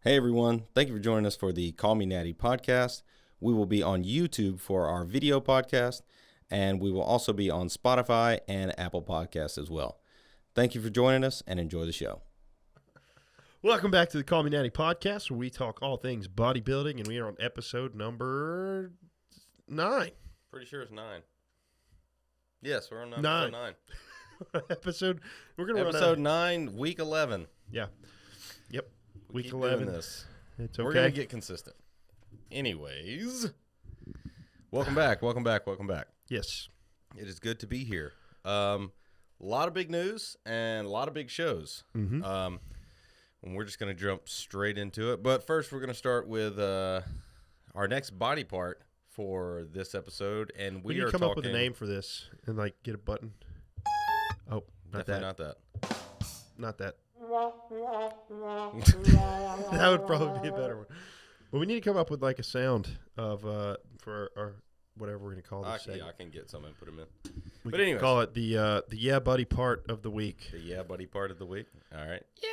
Hey everyone, thank you for joining us for the CallMeNatty podcast. We will be on YouTube for our video podcast, and we will also be on Spotify and Apple Podcasts as well. Thank you for joining us and enjoy the show. Welcome back to the CallMeNatty podcast, where we talk all things bodybuilding, and we are on episode number 9. Pretty sure it's 9. Yes, we're on episode 9. We're gonna episode 9, week 11. Yeah. Yep. We Week keep 11. doing this. It's okay. We're gonna get consistent. Anyways, welcome back. Yes. It is good to be here. A lot of big news and a lot of big shows. Mm-hmm. And we're just going to jump straight into it. But first, we're going to start with our next body part for this episode. And we need to come up with a name for this and get a button. Oh, definitely not that. Not that. That would probably be a better one. But we need to come up with a sound of for our whatever we're going to call this. Yeah, I can get some and put them in. But anyway, call it the yeah buddy part of the week. The yeah buddy part of the week. All right. Yeah,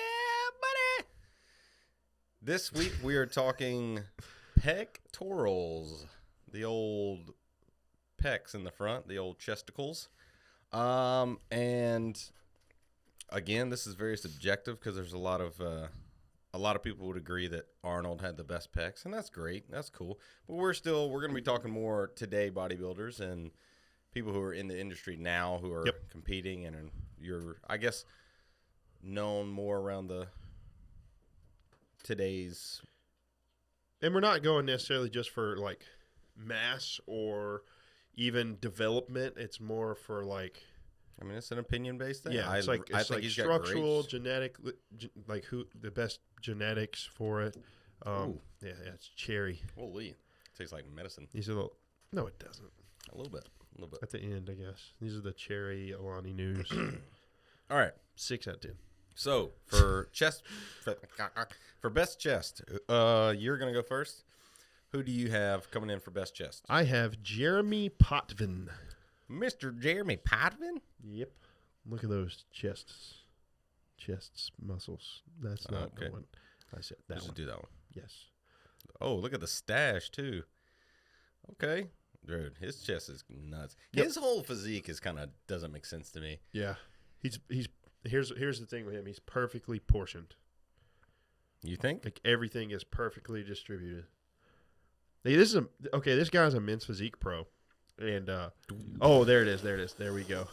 buddy. This week we are talking pectorals, the old pecs in the front, the old chesticles, and again, this is very subjective because there's a lot of people would agree that Arnold had the best pecs, and that's great. That's cool. But we're going to be talking more today bodybuilders and people who are in the industry now who are competing and you're, I guess, known more around today's. And we're not going necessarily just for mass or even development. It's more for I mean, it's an opinion-based thing. Yeah, it's I think structural, genetic, who the best genetics for it. Yeah, it's cherry. Holy, it tastes like medicine. These are no, it doesn't. A little bit. At the end, I guess. These are the cherry Alani News. All right, 6 out of 10. So for for best chest, you're gonna go first. Who do you have coming in for best chest? I have Jeremy Potvin. Mr. Jeremy Potvin? Yep. Look at those chests muscles. That's not the one. I said that Just one. do that one. Yes. Oh, look at the stash too. Okay. Dude, his chest is nuts. Yep. His whole physique is doesn't make sense to me. Yeah. Here's the thing with him. He's perfectly portioned. You think? Everything is perfectly distributed. This guy's a men's physique pro. And there it is. There we go.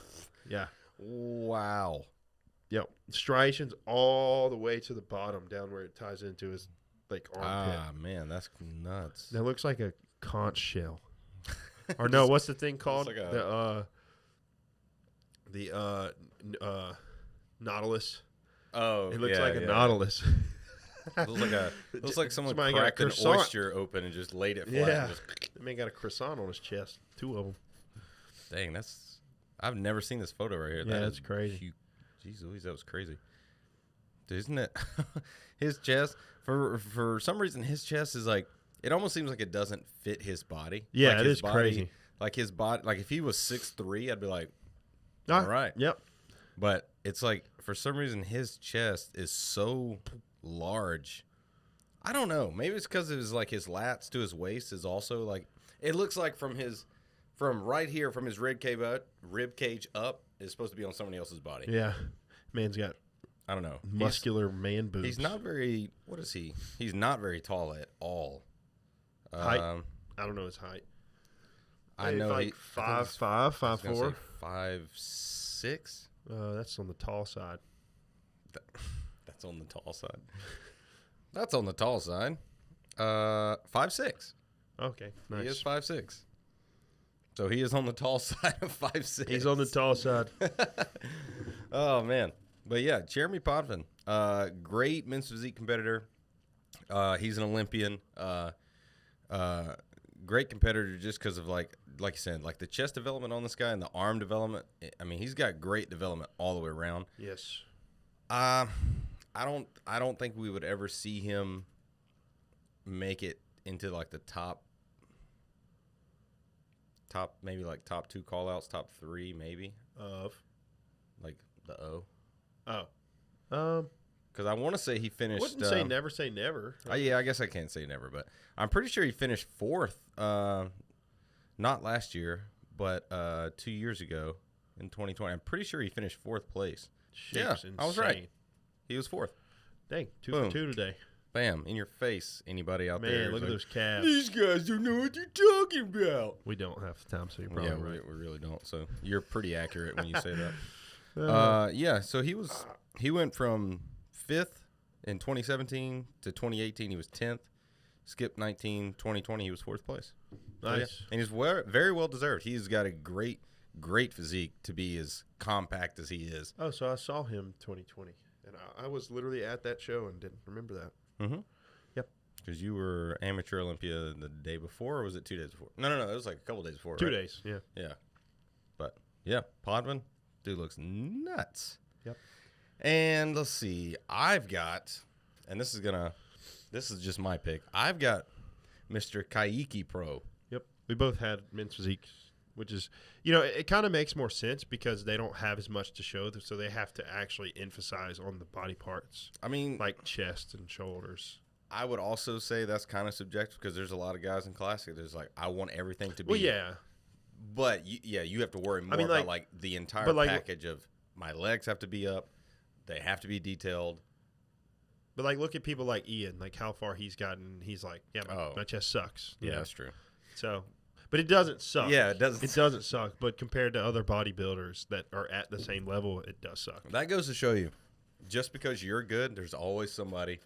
Yeah. Wow. Yep. Striations all the way to the bottom, down where it ties into his armpit. Ah, man, that's nuts. That looks like a conch shell. Or no, what's the thing called? Like the nautilus. Oh, it looks like a nautilus. looks like someone cracked an oyster open and just laid it flat. Yeah. That man got a croissant on his chest. 2 of them. Dang, I've never seen this photo right here. Yeah, that's crazy. Huge. Jeez Louise, that was crazy. Dude, isn't it? His chest, for some reason, his chest is it almost seems like it doesn't fit his body. Yeah, it is crazy. His body, if he was 6'3", I'd be like, all right. Yep. But it's for some reason, his chest is so large. I don't know. Maybe it's because it was his lats to his waist is also it looks like from right here from his rib cage up is supposed to be on somebody else's body. Yeah, man's got I don't know muscular man boobs. He's not very. What is he? He's not very tall at all. Height? I don't know his height. I know 5'5", 5'4", 5'6". That's on the tall side. That's on the tall side. That's on the tall side. 5'6". Okay, nice. He is 5'6". So he is on the tall side of 5'6". He's on the tall side. Oh man, but yeah, Jeremy Potvin, great men's physique competitor. He's an Olympian. Great competitor just because of like you said, the chest development on this guy and the arm development. I mean, he's got great development all the way around. Yes. I don't think we would ever see him make it into the top maybe top 2 call outs, top 3 maybe of the O. Oh. because I want to say he finished. Wouldn't say never say never. Yeah, I guess I can't say never, but I'm pretty sure he finished 4th. Not last year, but 2 years ago in 2020. I'm pretty sure he finished 4th place. Yeah, I was right. He was 4th. Dang, 2 for 2 today. Bam, in your face, anybody out Man, there. look at those calves. These guys don't know what they're talking about. We don't half the time, so you're probably right. We really don't. So you're pretty accurate when you say that. Yeah, so he went from 5th in 2017 to 2018. He was 10th. Skipped 2020. He was 4th place. Nice. So, yeah. And he's very well deserved. He's got a great physique to be as compact as he is. Oh, so I saw him 2020, and I was literally at that show and didn't remember that. Mm-hmm. Yep. Because you were amateur Olympia the day before, or was it 2 days before? No. It was like a couple days before. 2 right? days. Yeah. Yeah. But yeah, Podvin, dude looks nuts. Yep. And let's see, I've got, and this is just my pick. I've got Mr. Kaiki Pro. Yep. We both had men's physiques, which is, it kind of makes more sense because they don't have as much to show, so they have to actually emphasize on the body parts. I mean, like chest and shoulders. I would also say that's kind of subjective because there's a lot of guys in Classic that's like, I want everything to be. Well, yeah. But, you have to worry more about, like, the entire package of my legs have to be up. They have to be detailed. But, like, look at people like Ian, like how far he's gotten. He's like, yeah, my chest sucks. Yeah, that's true. So, but it doesn't suck. Yeah, it doesn't. It doesn't suck. But compared to other bodybuilders that are at the same level, it does suck. That goes to show you, just because you're good, there's always somebody.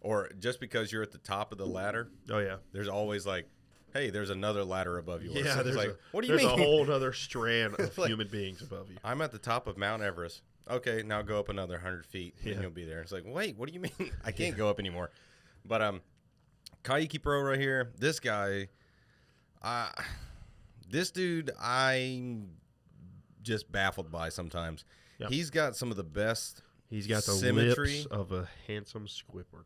Or just because you're at the top of the ladder. Oh, yeah. There's always like, hey, there's another ladder above yours. Yeah, there's like, what do you mean? There's a whole other strand of like, human beings above you. I'm at the top of Mount Everest. Okay, now go up another 100 feet and you'll be there. It's like, wait, what do you mean? I can't go up anymore. But Kaiki Pro right here, this guy, this dude, I'm just baffled by sometimes. Yep. He's got some of the best He's got the symmetry lips of a handsome Squidward.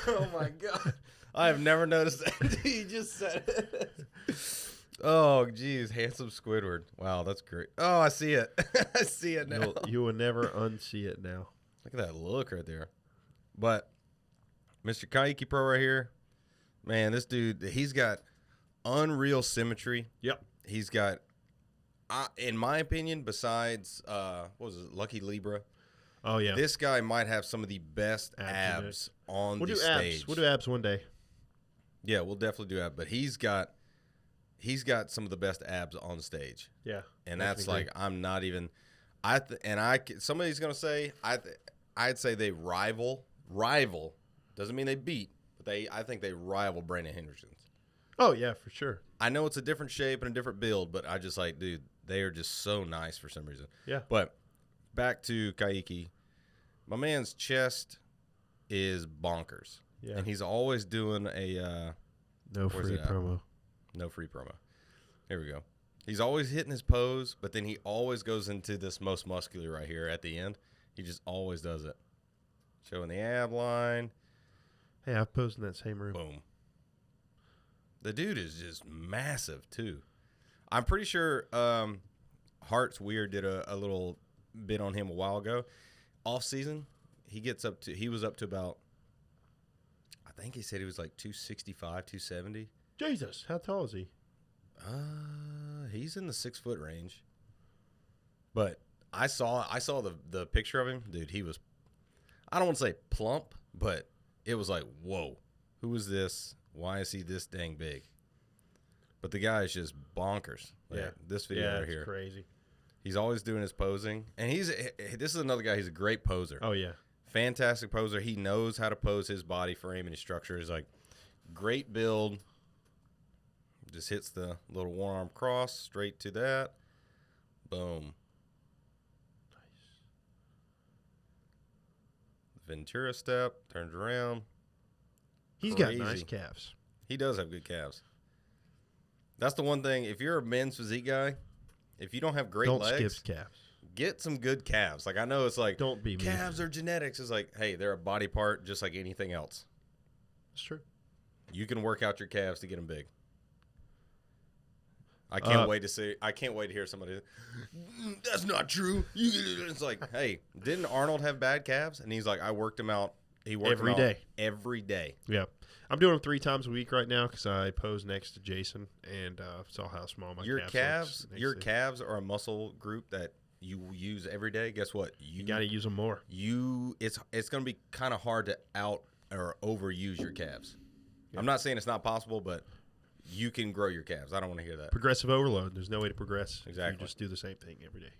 Oh, my God. I have never noticed that until you just said it. Oh, geez. Handsome Squidward. Wow, that's great. Oh, I see it. I see it now. You will never unsee it now. Look at that look right there. But Mr. Kaiki Pro right here, man, this dude, he's got unreal symmetry. Yep. He's got, in my opinion, besides, what was it, Lucky Libra? Oh, yeah. This guy might have some of the best abs on the stage. We'll do abs one day. Yeah, we'll definitely do abs. But he's got some of the best abs on stage. Yeah. And that's like, I'm not even, somebody's going to say, I'd say they rival, doesn't mean they beat, but I think they rival Brandon Henderson's. Oh, yeah, for sure. I know it's a different shape and a different build, but I just like, dude, they are just so nice for some reason. Yeah. But back to Kaiki. My man's chest is bonkers. Yeah. And he's always doing a no free promo. No free promo. Here we go. He's always hitting his pose, but then he always goes into this most muscular right here at the end. He just always does it. Showing the ab line. Hey, I've posed in that same room. Boom. The dude is just massive, too. I'm pretty sure Hearts Weird did a little bit on him a while ago. Off season, he was up to about, I think he said he was like 265, 270. Jesus, how tall is he? He's in the 6 foot range. But I saw the picture of him, dude. He was, I don't want to say plump, but it was like, whoa, who is this? Why is he this dang big? But the guy is just bonkers. Like, yeah, this video right here, it's crazy. He's always doing his posing, and this is another guy. He's a great poser. Oh yeah, fantastic poser. He knows how to pose his body frame and his structure. He's like great build. Just hits the little one arm cross straight to that. Boom. Nice. Ventura step, turns around. He's got nice calves. He does have good calves. That's the one thing. If you're a men's physique guy, if you don't have great legs, don't skip calves. Get some good calves. Like I know it's like don't be calves are genetics. It's like, hey, they're a body part just like anything else. It's true. You can work out your calves to get them big. I can't wait to see. I can't wait to hear somebody. That's not true. It's like, hey, didn't Arnold have bad calves? And he's like, I worked him out. He worked every them day. out every day. Yeah. I'm doing them 3 times a week right now because I pose next to Jason and saw how small my calves. Your calves are a muscle group that you use every day. Guess what? You got to use them more. It's going to be kind of hard to out or overuse your calves. Yeah. I'm not saying it's not possible, but you can grow your calves. I don't want to hear that. Progressive overload. There's no way to progress. Exactly. You just do the same thing every day.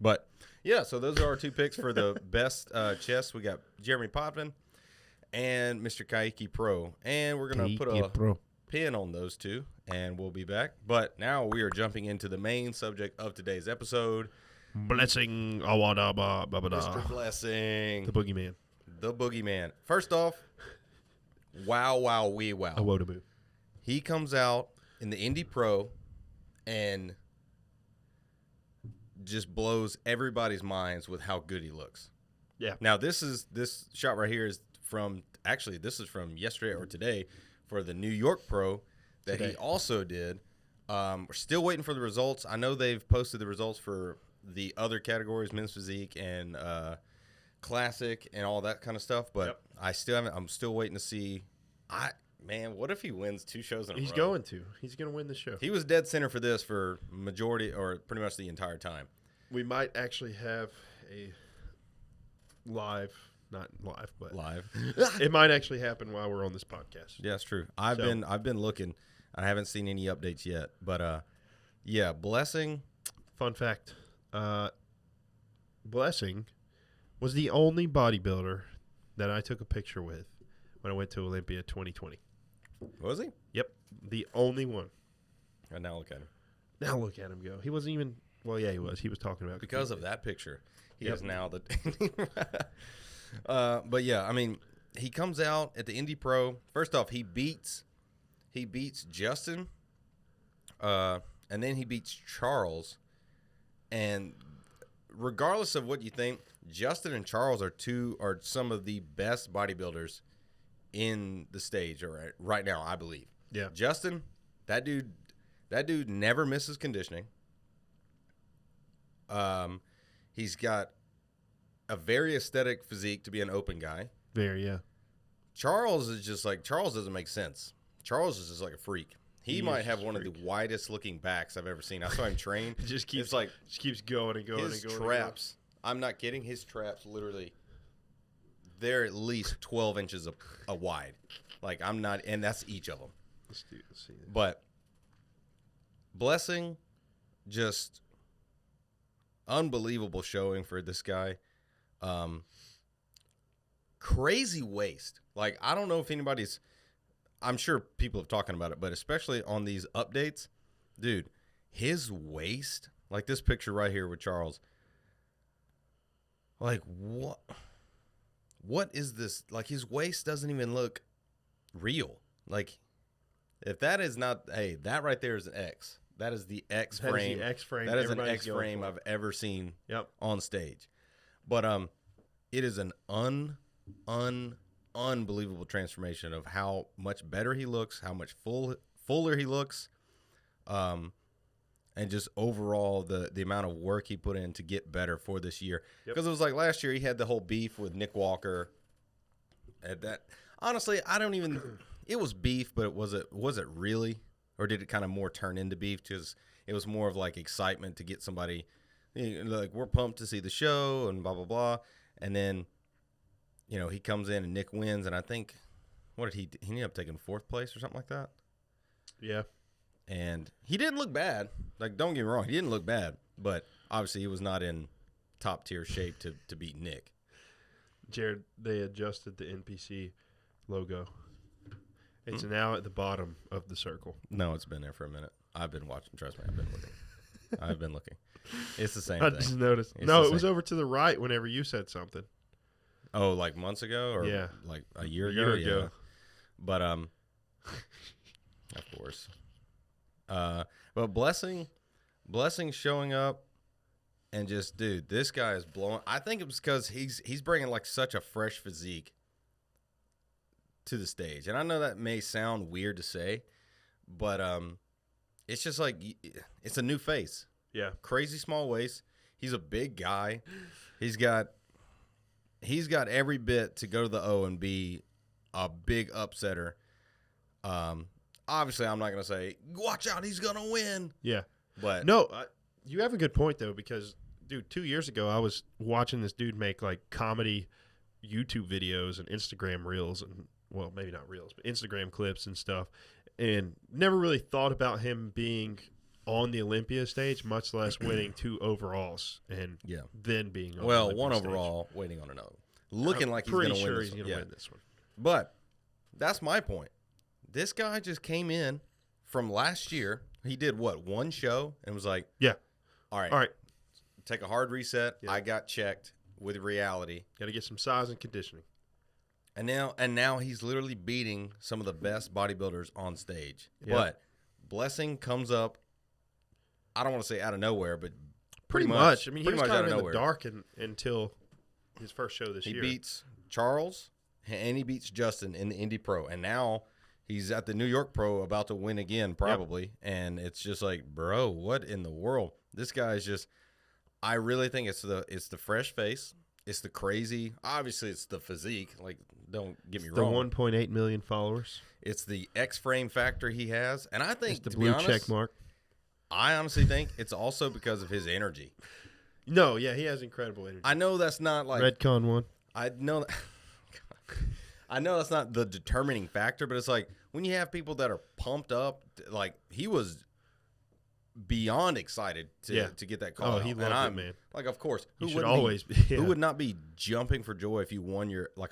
But, yeah, so those are our 2 picks for the best chess. We got Jeremy Potvin and Mr. Kaiki Pro. And we're going to put a pin on those 2, and we'll be back. But now we are jumping into the main subject of today's episode. Blessing. Awadaba. Mr. Blessing. The boogeyman. The boogeyman. First off, wow. AWODIBU. He comes out in the Indy Pro and just blows everybody's minds with how good he looks. Yeah. Now this shot right here is from yesterday or today for the New York Pro that he also did. We're still waiting for the results. I know they've posted the results for the other categories, men's physique and classic and all that kind of stuff, but I still haven't. I'm still waiting to see. What if he wins 2 shows in a row? He's going to. He's going to win the show. He was dead center for this for majority or pretty much the entire time. We might actually have a live, not live, but live. It might actually happen while we're on this podcast. Yeah, it's true. I've been looking. I haven't seen any updates yet, but yeah, Blessing. Fun fact: Blessing was the only bodybuilder that I took a picture with when I went to Olympia 2020. Was he? Yep, the only one. And now look at him. Now look at him go. He wasn't even. Well, yeah, he was. He was talking about because of that picture. He is now the. But yeah, I mean, he comes out at the Indy Pro. First off, he beats Justin, and then he beats Charles. And regardless of what you think, Justin and Charles are some of the best bodybuilders in the stage right now, I believe. Yeah. Justin, that dude never misses conditioning. He's got a very aesthetic physique to be an open guy. Very, yeah. Charles doesn't make sense. Charles is just like a freak. He might have one of the widest looking backs I've ever seen. I saw him train. It just keeps going and going his and going. Traps. I'm not kidding. His traps literally, they're at least 12 inches wide. Like I'm not, and that's each of them. Let's see this. But Blessing, just unbelievable showing for this guy. Crazy waist. Like I don't know if anybody's. I'm sure people have talking about it, but especially on these updates, dude, his waist, like this picture right here with Charles. Like what is this? Like his waist doesn't even look real. Like if that is not, hey, that right there is an X. That is the X frame. That is the X frame. That is an X frame I've ever seen on stage. But it is an unbelievable transformation of how much better he looks, how much fuller he looks, and just overall the amount of work he put in to get better for this year. Because it was like last year he had the whole beef with Nick Walker. At that, honestly, I don't even. It was beef, but was it really, or did it kind of more turn into beef? Because it was more of like excitement to get somebody, like we're pumped to see the show and blah blah blah, and then. He comes in and Nick wins, and I think, what did he ended up taking 4th place or something like that? Yeah. And he didn't look bad. Like, don't get me wrong, he didn't look bad, but obviously he was not in top-tier shape to beat Nick. Jared, they adjusted the NPC logo. It's now at the bottom of the circle. No, it's been there for a minute. I've been watching. Trust me, I've been looking. It's the same thing. I just noticed. It was over to the right whenever you said something. Oh, like months ago, or like a year ago. Yeah. But of course. But Blessing showing up, and just dude, this guy is blowing. I think it was because he's bringing like such a fresh physique to the stage, and I know that may sound weird to say, but it's just like it's a new face. Yeah. Crazy small waist. He's a big guy. He's got every bit to go to the O and be a big upsetter. Obviously, I'm not going to say, watch out, he's going to win. Yeah. But no, you have a good point, though, because, dude, 2 years ago, I was watching this dude make, like, comedy YouTube videos and Instagram reels and, well, maybe not reels, but Instagram clips and stuff, and never really thought about him being on the Olympia stage, much less winning 2 overalls and then being on the Olympia 1 stage. overall, waiting on another. Looking like he's going to win this one. Win this one. But that's my point. This guy just came in from last year. He did, what, 1 show and was like, yeah, all right. Take a hard reset. Yeah. I got checked with reality. Got to get some size and conditioning. And now he's literally beating some of the best bodybuilders on stage. Yeah. But Blessing comes up, I don't want to say out of nowhere, but pretty much. I mean, he was kind of in the dark until his first show this year. He beats Charles, and he beats Justin in the Indy Pro. And now he's at the New York Pro about to win again, probably. Yep. And it's just like, bro, what in the world? This guy is just – I really think it's the fresh face. It's the crazy – obviously, it's the physique. Like, don't get me wrong. The 1.8 million followers. It's the X-frame factor he has. And I think, it's the blue check mark. I honestly think it's also because of his energy. No, yeah, he has incredible energy. I know that's not like Redcon 1. I know that's not the determining factor, but it's like when you have people that are pumped up, like he was beyond excited to get that call. Oh, he loved it, man. Like, of course, who would not be jumping for joy if you won your a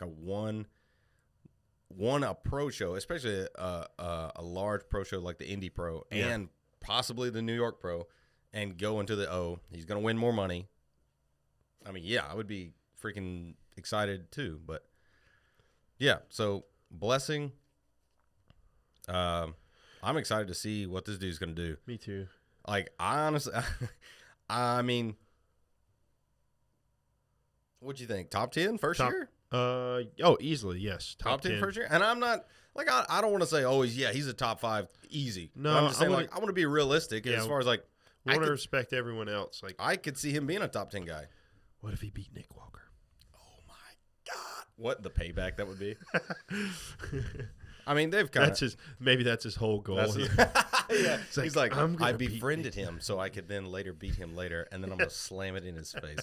pro show, especially a large pro show like the Indy Pro and possibly the New York Pro, and go into the O. He's going to win more money. I mean, yeah, I would be freaking excited too. But, yeah, so Blessing, I'm excited to see what this dude's going to do. Me too. Like, I honestly, I mean, what'd you think? Top 10 first year? Easily, yes. Top 10 first year? And I'm not, like, I don't want to say, he's a top 5 easy. No, but I'm just saying, I want to be realistic as far as, like, I want to respect everyone else. Like, I could see him being a top 10 guy. What if he beat Nick Walker? Oh, my God. What the payback that would be. I mean, they've kind of. Maybe that's his whole goal. Yeah. He's like, I befriended him so I could then later beat him later, and then I'm going to slam it in his face.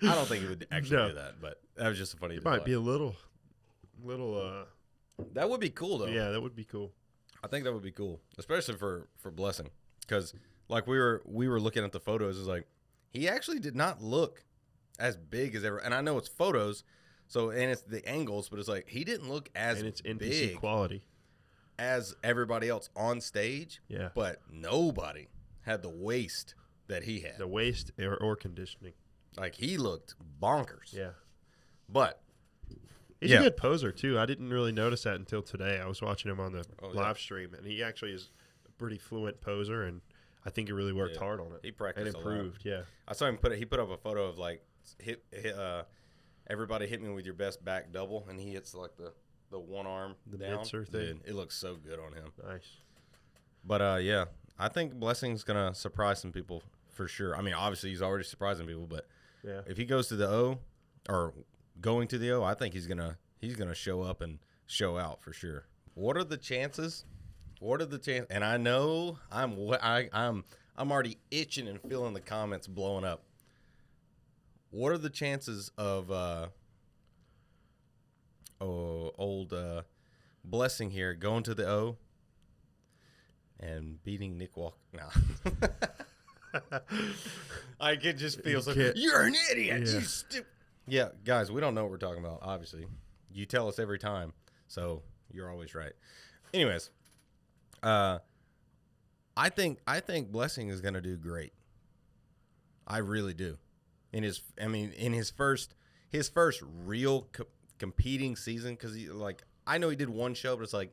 I don't think he would actually do that, but that was just a funny. It might be a little. That would be cool, though. Yeah, that would be cool. I think that would be cool, especially for Blessing, because like we were looking at the photos, it's like he actually did not look as big as ever. And I know it's photos, so and it's the angles, but it's like he didn't look as and it's NPC big quality as everybody else on stage. Yeah, but nobody had the waist that he had. The waist or conditioning. Like, he looked bonkers. Yeah. But he's a good poser, too. I didn't really notice that until today. I was watching him on the live stream, and he actually is a pretty fluent poser, and I think he really worked hard on it. He practiced and improved, a lot. I saw him put up a photo of, like, everybody hit me with your best back double, and he hits, like, the one arm down. Thing. Dude, it looks so good on him. Nice. But, I think Blessing's going to surprise some people for sure. I mean, obviously, he's already surprising people, but if he goes to the O or going to the O, I think he's gonna show up and show out for sure. What are the chances? And I know I'm already itching and feeling the comments blowing up. What are the chances of Blessing here going to the O and beating Nick Walker? No. I could just feel you're an idiot. Yeah. You stupid. Yeah, guys, we don't know what we're talking about. Obviously, you tell us every time, so you're always right. Anyways, I think Blessing is going to do great. I really do. In his first real competing season, because I know he did one show, but it's like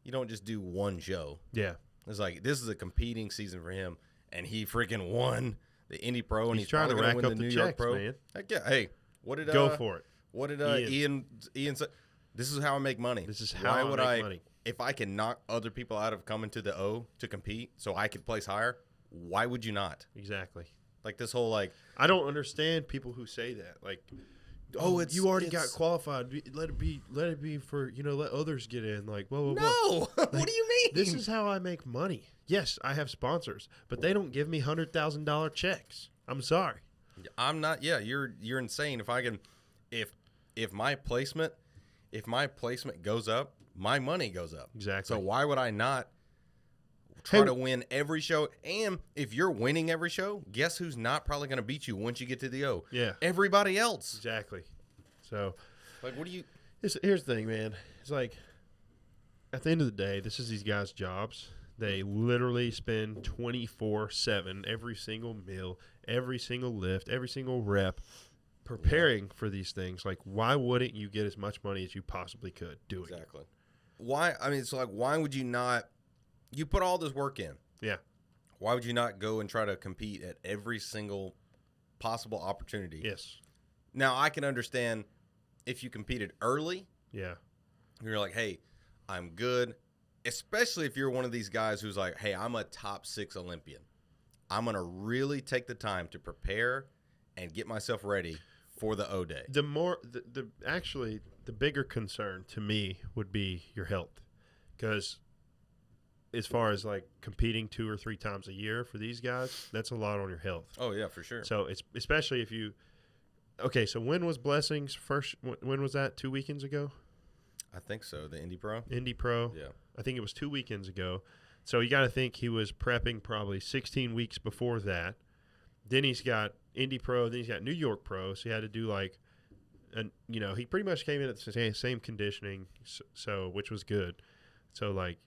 you don't just do one show. Yeah, it's like this is a competing season for him. And he freaking won the Indy Pro, and he's trying to rack win up the New checks, York Pro. Man. Heck yeah! Hey, what did go for it? What did Ian say? This is how I make money. This is how I make money. if I can knock other people out of coming to the O to compete so I could place higher, why would you not? Exactly. Like this whole like I don't understand people who say that. Like, you already got qualified. Let it be for, let others get in. Like, whoa. No. Like, what do you mean? This is how I make money. Yes, I have sponsors, but they don't give me $100,000 checks. I'm sorry. I'm not. Yeah, you're insane. If I can, if my placement goes up, my money goes up. Exactly. So why would I not try to win every show? And if you're winning every show, guess who's not probably going to beat you once you get to the O? Yeah. Everybody else. Exactly. So, like, what do you? Here's the thing, man. It's like, at the end of the day, this is these guys' jobs. They literally spend 24/7 every single meal, every single lift, every single rep preparing for these things. Like, why wouldn't you get as much money as you possibly could doing it? Exactly. Why? I mean, it's like, why would you not? You put all this work in. Yeah. Why would you not go and try to compete at every single possible opportunity? Yes. Now, I can understand if you competed early. Yeah. You're like, hey, I'm good. Especially if you're one of these guys who's like, hey, I'm a top 6 Olympian. I'm going to really take the time to prepare and get myself ready for the O Day. Actually, the bigger concern to me would be your health. Because as far as like competing 2 or 3 times a year for these guys, that's a lot on your health. Oh, yeah, for sure. So it's especially if you – okay, so when was Blessing's first – when was that, 2 weekends ago? I think so, the Indy Pro. Indy Pro. Yeah. I think it was 2 weekends ago. So you got to think he was prepping probably 16 weeks before that. Then he's got Indy Pro. Then he's got New York Pro. So he had to do like – and he pretty much came in at the same conditioning, so which was good. So, like,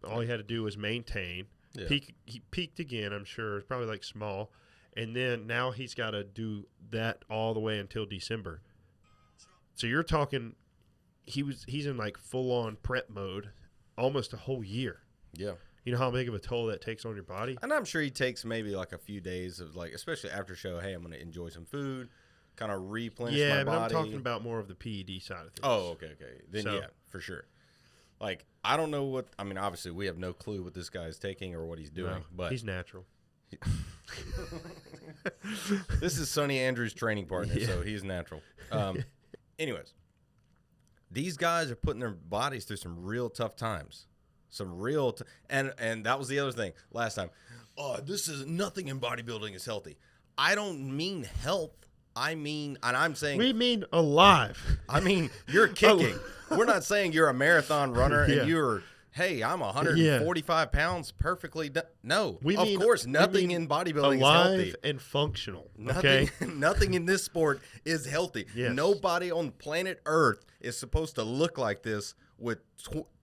all he had to do was maintain. Yeah. He peaked again, I'm sure. It's probably, like, small. And then now he's got to do that all the way until December. So you're talking he's in, like, full-on prep mode almost a whole year. Yeah. You know how big of a toll that takes on your body? And I'm sure he takes maybe, like, a few days of, like, especially after show, hey, I'm going to enjoy some food, kind of replenish my body. Yeah, but I'm talking about more of the PED side of things. Oh, okay. Then, yeah, for sure. Like, I don't know what – I mean, obviously, we have no clue what this guy is taking or what he's doing. No, but he's natural. This is Sonny Andrews' training partner, so he's natural. Anyways, these guys are putting their bodies through some real tough times. Some real and that was the other thing last time. Oh, this is nothing in bodybuilding is healthy. I don't mean health. I mean, and I'm saying we mean alive. I mean, you're kicking. We're not saying you're a marathon runner and you're, hey, I'm 145 pounds perfectly. No, of course, nothing in bodybuilding is healthy. Alive and functional. Nothing in this sport is healthy. Yes. Nobody on planet Earth is supposed to look like this with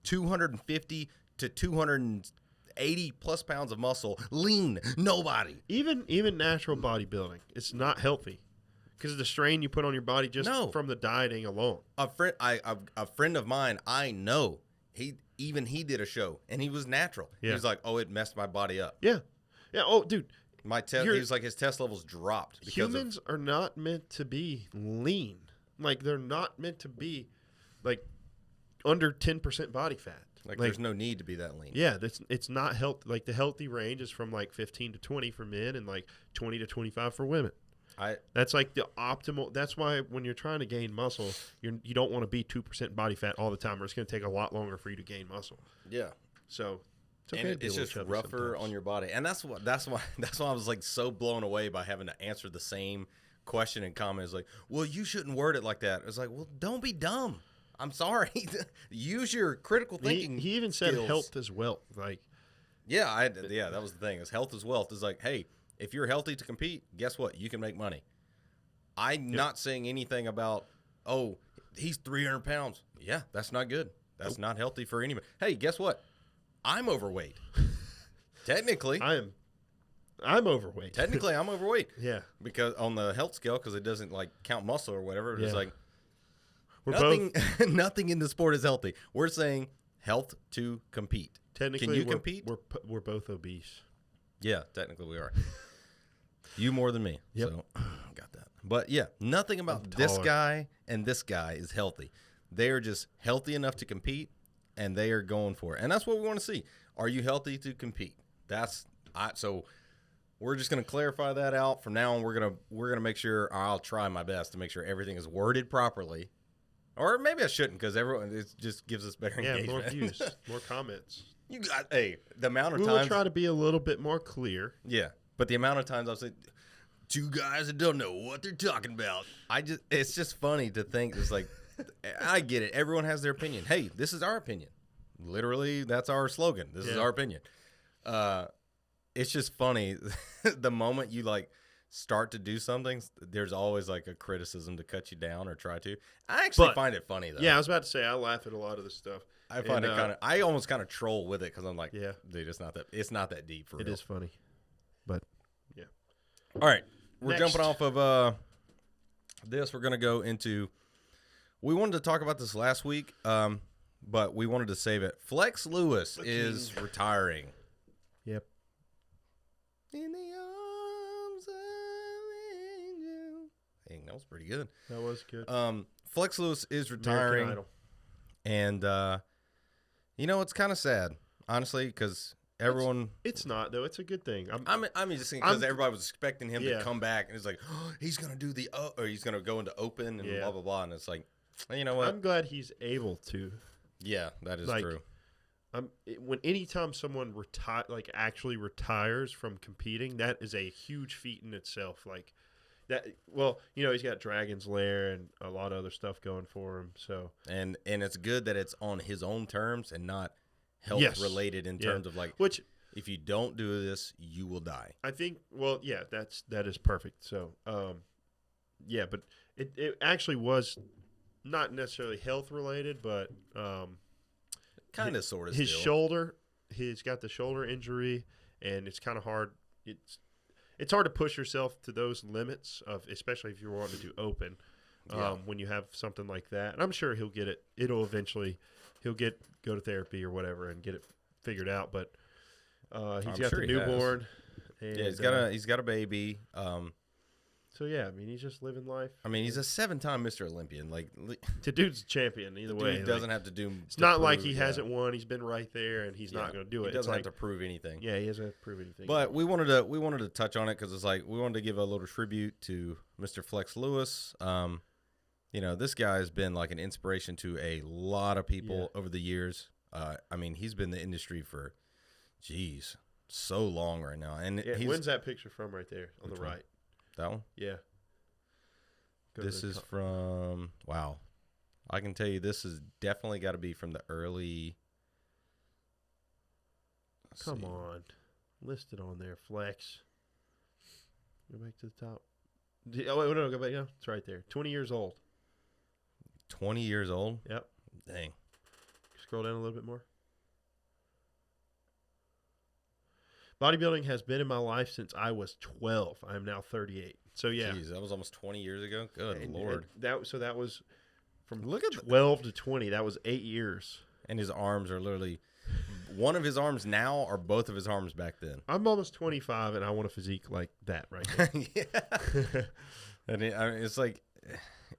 250 to 280 plus pounds of muscle, lean. Nobody. Even natural bodybuilding, it's not healthy. Because of the strain you put on your body just from the dieting alone. A friend of mine, I know, he did a show and he was natural. Yeah. He was like, "Oh, it messed my body up." Yeah. Oh, dude. He was like, his test levels dropped. Humans are not meant to be lean. Like, they're not meant to be like under 10% body fat. Like there's no need to be that lean. Yeah, it's not healthy. Like, the healthy range is from like 15 to 20 for men and like 20 to 25 for women. That's like the optimal. That's why when you're trying to gain muscle, you don't want to be 2% body fat all the time, or it's going to take a lot longer for you to gain muscle. Yeah. So it's okay. It's just rougher on your body, and that's why I was like so blown away by having to answer the same question and comments like, "Well, you shouldn't word it like that." It's like, well, don't be dumb. I'm sorry. Use your critical thinking. He even said skills. health as well. Like, that was the thing. Is health is wealth. Is like, hey. If you're healthy to compete, guess what? You can make money. I'm not saying anything about, oh, he's 300 pounds. Yeah, that's not good. That's not healthy for anybody. Hey, guess what? I'm overweight. Technically. I'm overweight. Technically, I'm overweight. Yeah. Because on the health scale, because it doesn't like count muscle or whatever, it's like nothing in the sport is healthy. We're saying health to compete. Technically, can you compete? We're both obese. Yeah, technically we are. You more than me. Yep. So, got that. But, yeah, nothing about this guy and this guy is healthy. They are just healthy enough to compete. and they are going for it. And that's what we want to see. Are you healthy to compete? So we're just going to clarify that out. From now on, we're going to make sure, I'll try my best to make sure everything is worded properly. Or maybe I shouldn't, because it just gives us better engagement. More views, more comments. The amount of we times. will try to be a little bit more clear. Yeah, but the amount of times I'll say, two guys that don't know what they're talking about. It's just funny to think. It's like, I get it. Everyone has their opinion. Hey, this is our opinion. Literally, that's our slogan. This is our opinion. It's just funny. The moment you like start to do something, there's always like a criticism to cut you down or try to. I actually find it funny though. Yeah, I was about to say I laugh at a lot of this stuff. I find it kind of. I almost kind of troll with it because I'm like, yeah, dude, it's not that deep for real. It is funny, but yeah. All right, we're Next. jumping off of this. We're gonna go into. We wanted to talk about this last week, but we wanted to save it. Flex Lewis is retiring. Yep. In the arms of an angel. Dang, that was pretty good. That was good. Flex Lewis is retiring, and it's kind of sad, honestly, because everyone. It's not though. It's a good thing. I'm just thinking because everybody was expecting him to come back, and it's like, oh, he's gonna do or he's gonna go into open and blah blah blah, and it's like, you know what? I'm glad he's able to. Yeah, that is true. Anytime someone actually retires from competing, that is a huge feat in itself. Like that. Well, he's got Dragon's Lair and a lot of other stuff going for him. So and it's good that it's on his own terms and not health related in terms of like which. If you don't do this, you will die. I think. Well, yeah, that is perfect. So, yeah, but it actually was not necessarily health related, but kind of sort of his shoulder. He's got the shoulder injury, and it's kind of hard. It's hard to push yourself to those limits especially if you're wanting to do open. When you have something like that, and I'm sure he'll get it. He'll go to therapy or whatever and get it figured out. But he's got the newborn. And, he's got a baby. So yeah, I mean he's just living life. I mean he's a 7-time Mr. Olympian. Like the dude's a champion either way. Dude doesn't have to do. It's not like he hasn't won. He's been right there, and he's not going to do it. He doesn't have to prove anything. Yeah, he doesn't have to prove anything. But we wanted to touch on it because it's like we wanted to give a little tribute to Mr. Flex Lewis. This guy has been like an inspiration to a lot of people over the years. I mean, he's been in the industry for, so long right now. And when's that picture from right there on the right? That one? Yeah. This is from, wow. I can tell you this has definitely got to be from the early. Come on. Listed on there, Flex. Go back to the top. Oh, wait, no, go back. No, it's right there. 20 years old. 20 years old? Yep. Dang. Scroll down a little bit more. Bodybuilding has been in my life since I was 12. I am now 38. So yeah, jeez, that was almost 20 years ago. Good Lord. That was from 12 to 20. That was 8 years. And his arms are literally one of his arms now or both of his arms back then. I'm almost 25 and I want a physique like that right now. Yeah. And it's like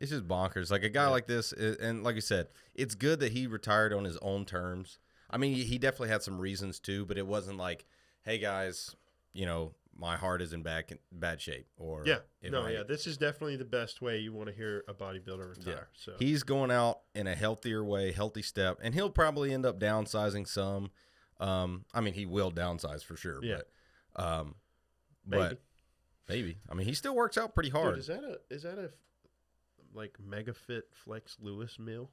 it's just bonkers. Like a guy like this, and like you said, it's good that he retired on his own terms. I mean, he definitely had some reasons too, but it wasn't like, hey guys, my heart is in bad shape. Or this is definitely the best way you want to hear a bodybuilder retire. Yeah. So he's going out in a healthier way, healthy step, and he'll probably end up downsizing some. I mean, he will downsize for sure. Yeah. But maybe. I mean, he still works out pretty hard. Dude, is that a like Mega Fit Flex Lewis meal?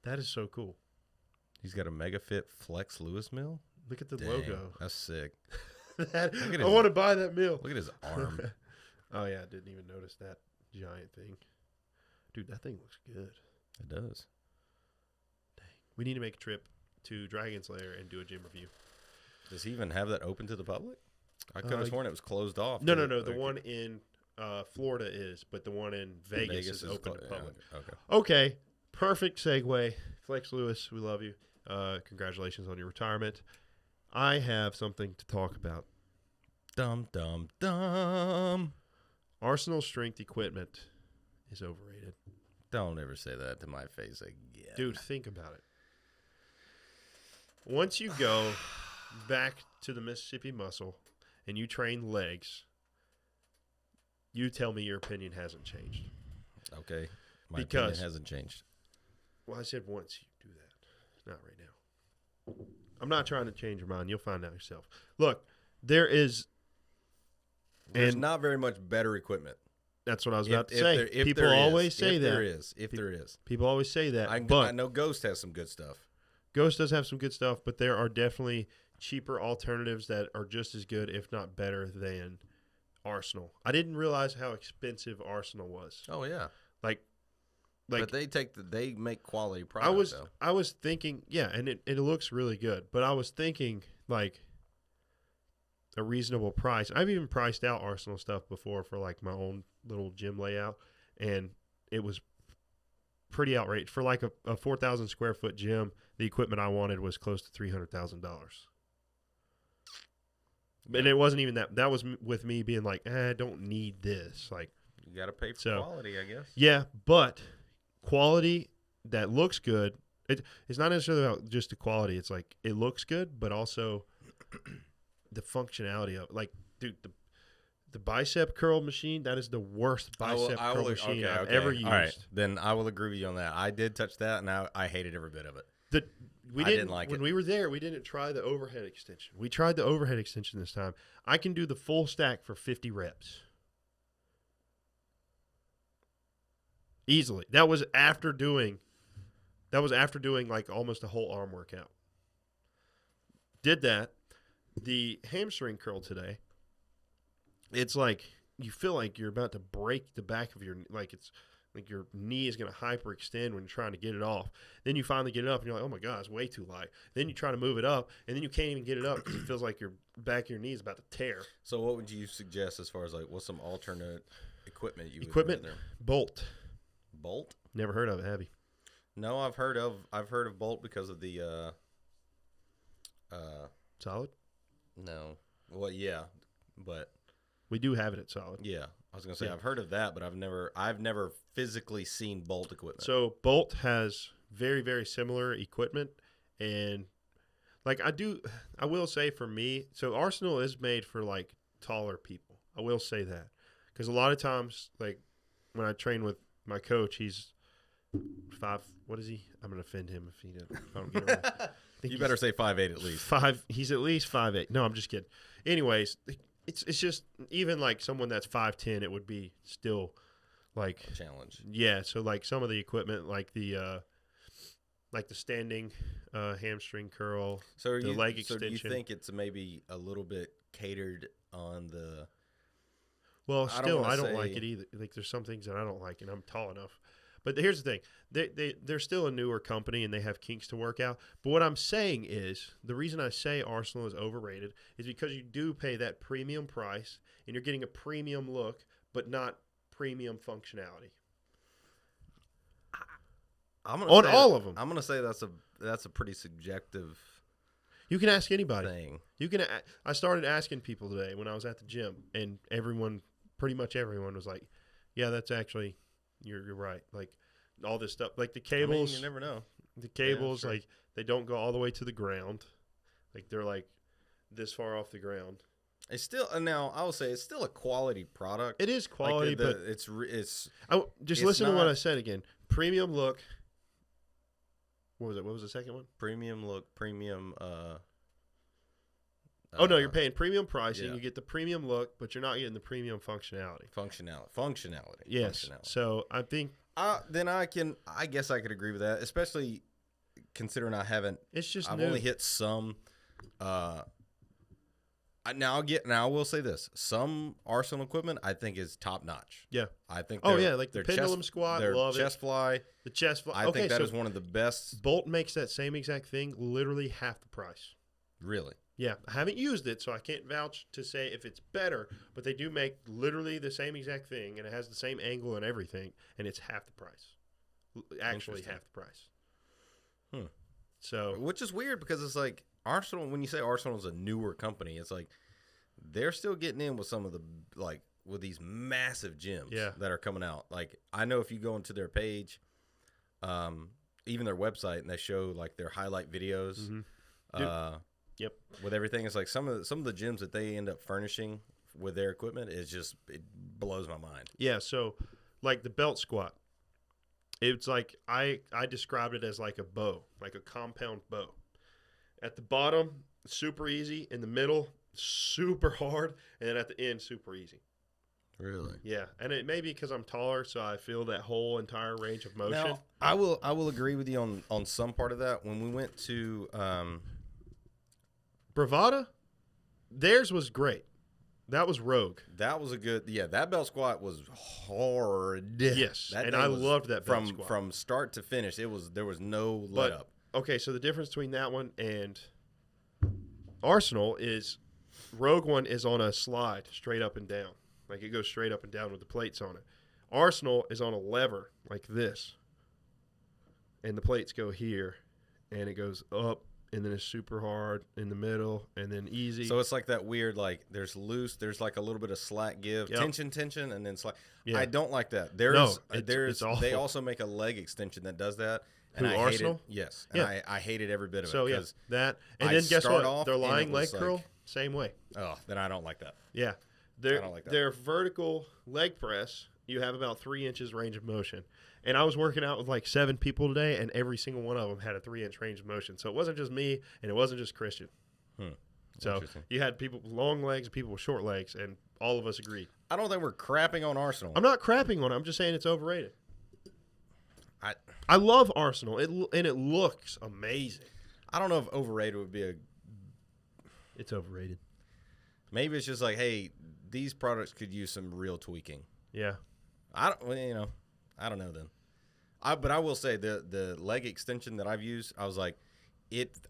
That is so cool. He's got a Mega Fit Flex Lewis meal. Look at the logo. That's sick. I want to buy that meal. Look at his arm. Oh, yeah. I didn't even notice that giant thing. Dude, that thing looks good. It does. Dang. We need to make a trip to Dragon's Lair and do a gym review. Does he even have that open to the public? I could have sworn it was closed off. No. The one in Florida is, but the one in Vegas is open to the public. Okay. Perfect segue. Flex Lewis, we love you. Congratulations on your retirement. I have something to talk about. Dum, dum, dum. Arsenal Strength Equipment is overrated. Don't ever say that to my face again. Dude, think about it. once you go back to the Mississippi Muscle and you train legs, you tell me your opinion hasn't changed. Okay. My opinion hasn't changed. Well, I said once you do that. Not right now. I'm not trying to change your mind. You'll find out yourself. Look, there's not very much better equipment. That's what I was about to say. People always say that. If there is. People always say that. I know Ghost has some good stuff. Ghost does have some good stuff, but there are definitely cheaper alternatives that are just as good, if not better, than Arsenal. I didn't realize how expensive Arsenal was. Oh yeah. Like but they make quality products. I was thinking, yeah, and it looks really good, but I was thinking like a reasonable price. I've even priced out Arsenal stuff before for like my own little gym layout, and it was pretty outrageous. For like a 4,000 square foot gym, the equipment I wanted was close to $300,000. And it wasn't even that. That was with me being like, I don't need this. Like, you got to pay for quality, I guess. Yeah, but quality that looks good. It's not necessarily about just the quality. It's like it looks good, but also the functionality of it. Like, dude, the bicep curl machine, that is the worst bicep curl machine I've ever used. All right, then I will agree with you on that. I did touch that, and I hated every bit of it. I didn't like it. When we were there, we didn't try the overhead extension. We tried the overhead extension this time. I can do the full stack for 50 reps. Easily. That was after doing like almost a whole arm workout. Did that. The hamstring curl today, it's like you feel like you're about to break the back of your, like it's like your knee is going to hyperextend when you're trying to get it off. Then you finally get it up and you're like, oh my God, it's way too light. Then you try to move it up and then you can't even get it up because it feels like your back of your knee is about to tear. So what would you suggest as far as like what's some alternate equipment you would rather? Bolt. Bolt? Never heard of it, have you? No, I've heard of Bolt because of the Solid? No. Well, yeah, but we do have it at Solid. Yeah. I was going to say I've heard of that, but I've never physically seen Bolt equipment. So Bolt has very, very similar equipment, and like I will say for me, so Arsenal is made for like taller people. I will say that because a lot of times, like when I train with my coach, he's 5. What is he? I'm going to offend him if I don't get it right. You better say 5'8" at least. 5. He's at least 5'8". No, I'm just kidding. Anyways, it's just even like someone that's 5'10", it would be still like a challenge. Yeah. So like some of the equipment, like the standing hamstring curl, the leg extension. So do you think it's maybe a little bit catered on the? Well, still, I don't like it either. Like there's some things that I don't like, and I'm tall enough. But here's the thing. They're still a newer company, and they have kinks to work out. But what I'm saying is the reason I say Arsenal is overrated is because you do pay that premium price, and you're getting a premium look, but not premium functionality. All of them. I'm going to say that's a pretty subjective You can ask anybody. thing. I started asking people today when I was at the gym, and pretty much everyone was like, yeah, that's actually... You're right. Like all this stuff, like the cables. You never know. The cables, yeah, sure. Like they don't go all the way to the ground. Like they're like this far off the ground. It's still now. I will say it's still a quality product. It is quality, but it's. Listen to what I said again. Premium look. What was it? What was the second one? Premium look. Premium. Oh no, you're paying premium pricing. Yeah. You get the premium look, but you're not getting the premium functionality. Functionality. Yes. Functionality. So I think then I guess I could agree with that, especially considering I haven't. It's just I've new. only hit some. Now I will say this: some Arsenal equipment I think is top notch. Yeah, I think. Oh yeah, like the pendulum squat, love chest fly. The chest fly. I think that is one of the best. Bolt makes that same exact thing, literally half the price. Really? Yeah, I haven't used it, so I can't vouch to say if it's better, but they do make literally the same exact thing, and it has the same angle and everything, and it's half the price. Actually, half the price. So, which is weird because it's like Arsenal. When you say Arsenal is a newer company, it's like they're still getting in with some of the with these massive gyms that are coming out. Like I know if you go into their page, even their website, and they show like their highlight videos. Mm-hmm. Yep. With everything, it's like some of the gyms that they end up furnishing with their equipment is just, it blows my mind. Yeah, so like the belt squat, it's like I described it as like a bow, like a compound bow. At the bottom, super easy. In the middle, super hard, and then at the end, super easy. Really? Yeah, and it may be because I'm taller, so I feel that whole entire range of motion. Now, I will agree with you on some part of that. When we went to Bravada, theirs was great. That was Rogue. that was a good, that belt squat was hard. Yes, That and thing I was loved that belt squat. From start to finish. There was no let up. Okay, so the difference between that one and Arsenal is Rogue one is on a slide straight up and down. Like it goes straight up and down with the plates on it. Arsenal is on a lever like this. And the plates go here. And it goes up. And then it's super hard in the middle. And then easy. So it's like that weird, like there's loose, there's like a little bit of slack give, Yep. tension, and then slack. Yeah. I don't like that. It's awful. They also make a leg extension that does that. And Who, I Arsenal? hate it. Yes. And Yeah. I hated every bit of So it. yeah, 'Cause that. And I then guess start what? off Their and lying it leg was curl, like- same way. Oh, then I don't like that. Yeah. I don't like that. Their vertical leg press, you have about 3 inches range of motion. And I was working out with like 7 people today, and every single one of them had a 3-inch range of motion. So it wasn't just me, and it wasn't just Christian. So Interesting. you had people with long legs and people with short legs, and all of us agreed. I don't think we're crapping on Arsenal. I'm not crapping on it. I'm just saying it's overrated. I I love Arsenal, and it looks amazing. I don't know if overrated would be a. It's overrated. Maybe it's just like, hey, these products could use some real tweaking. Yeah. I don't know then. But I will say the leg extension that I've used, I was like,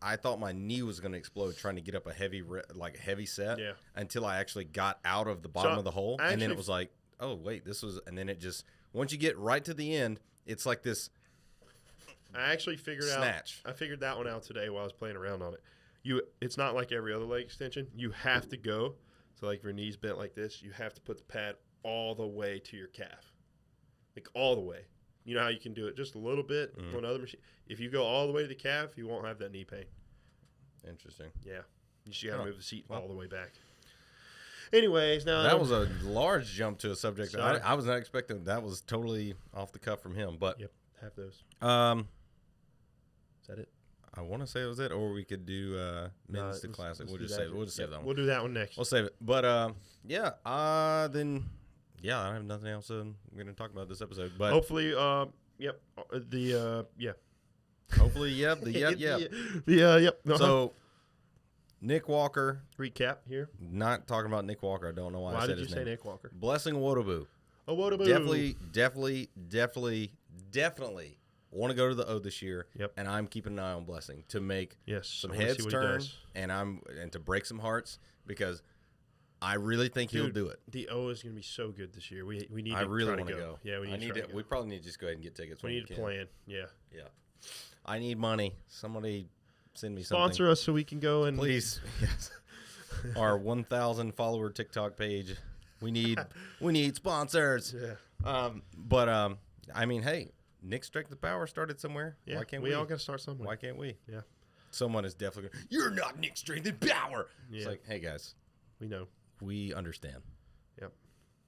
I thought my knee was going to explode trying to get up a heavy set. Yeah. Until I actually got out of the bottom of the hole, and then actually- it was like, oh wait, and then it just once you get right to the end, it's like this. I actually figured Snatch. I figured that one out today while I was playing around on it. It's not like every other leg extension. You have to go. So like if your knee's bent like this, you have to put the pad all the way to your calf. Like all the way. You know how you can do it just a little bit on other machine. If you go all the way to the calf, you won't have that knee pain. Interesting. Yeah. You just got to move the seat Well. all the way back. Anyways, now That was a large jump to a subject that Sorry. I was not expecting. That was totally off the cuff from him. But Yep, have those. Is that it? I want to say it was it, or we could do men's to classic. We'll just save it. We'll just save that one. We'll do that one next. We'll save it. But then I have nothing else we're going to talk about this episode. But Hopefully, yep. hopefully, yep. Yep. Yep. Uh-huh. So Nick Walker. recap here. Not talking about Nick Walker. I don't know why I Why said did you his say name. Nick Walker? Blessing AWODIBU. AWODIBU. Definitely want to go to the O this year. Yep. And I'm keeping an eye on Blessing to make Yes. some I wanna heads see what he turn does. and to break some hearts because I really think he'll Dude, do it. The O is going to be so good this year. We need. I to really try want to to go. Yeah, we need to. Try to go. We probably need to just go ahead and get tickets. We when need to can. plan. Yeah. Yeah. I need money. Somebody send me Sponsor us so we can go and something. Please. Yes. Our 1,000 follower TikTok page. We need sponsors. Yeah. I mean, hey, Nick's Strength of Power started somewhere. Yeah. Why can't we? We all got to start somewhere. Why can't we? Yeah. Someone is definitely going, you're not Nick's Strength of Power. It's Yeah. like, hey, guys, We know. we understand. Yep.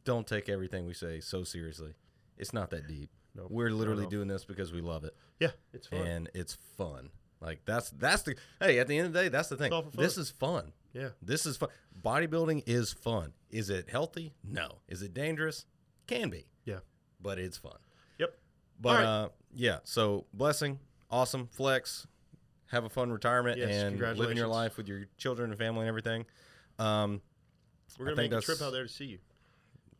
Don't take everything we say so seriously. It's not that deep. No. We're literally No. doing this because we love it. Yeah. It's fun. And it's fun. Like that's the hey, at the end of the day, that's the thing. all for fun. This is fun. Yeah. This is fun. Bodybuilding is fun. Is it healthy? No. Is it dangerous? Can be. Yeah. But it's fun. Yep. But All yeah, so Blessing, awesome, flex, have a fun retirement Yes, and living your congratulations. life with your children and family and everything. We're I gonna think make a that's- trip out there to see you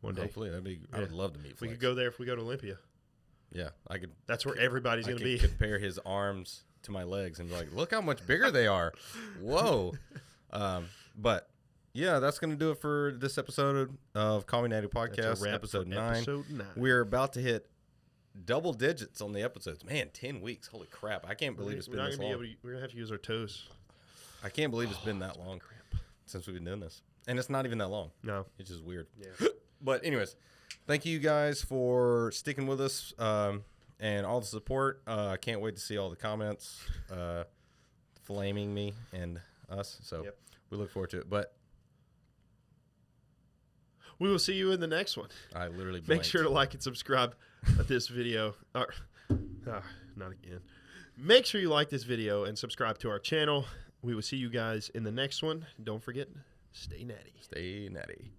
one day. Hopefully that'd be I Yeah. would love to meet We Flex. could go there if we go to Olympia. Yeah, I could That's where everybody's I gonna could be. compare his arms to my legs and be like, look how much bigger they are. Whoa. But yeah, that's going to do it for this episode of CallMeNatty That's a Podcast, wrap episode for 9. Episode 9. We're about to hit double digits on the episodes. Man, 10 weeks. Holy crap. I can't believe it's been this long. We're gonna have to use our toes. I can't believe it's been that long since we've been doing this. And it's not even that long. No. It's just weird. Yeah. But anyways, thank you guys for sticking with us and all the support. I can't wait to see all the comments. flaming me and us. So we look forward to it. But we will see you in the next one. I literally Make sure to like and subscribe to this video. Not again. Make sure you like this video and subscribe to our channel. We will see you guys in the next one. Don't forget, stay natty. Stay natty.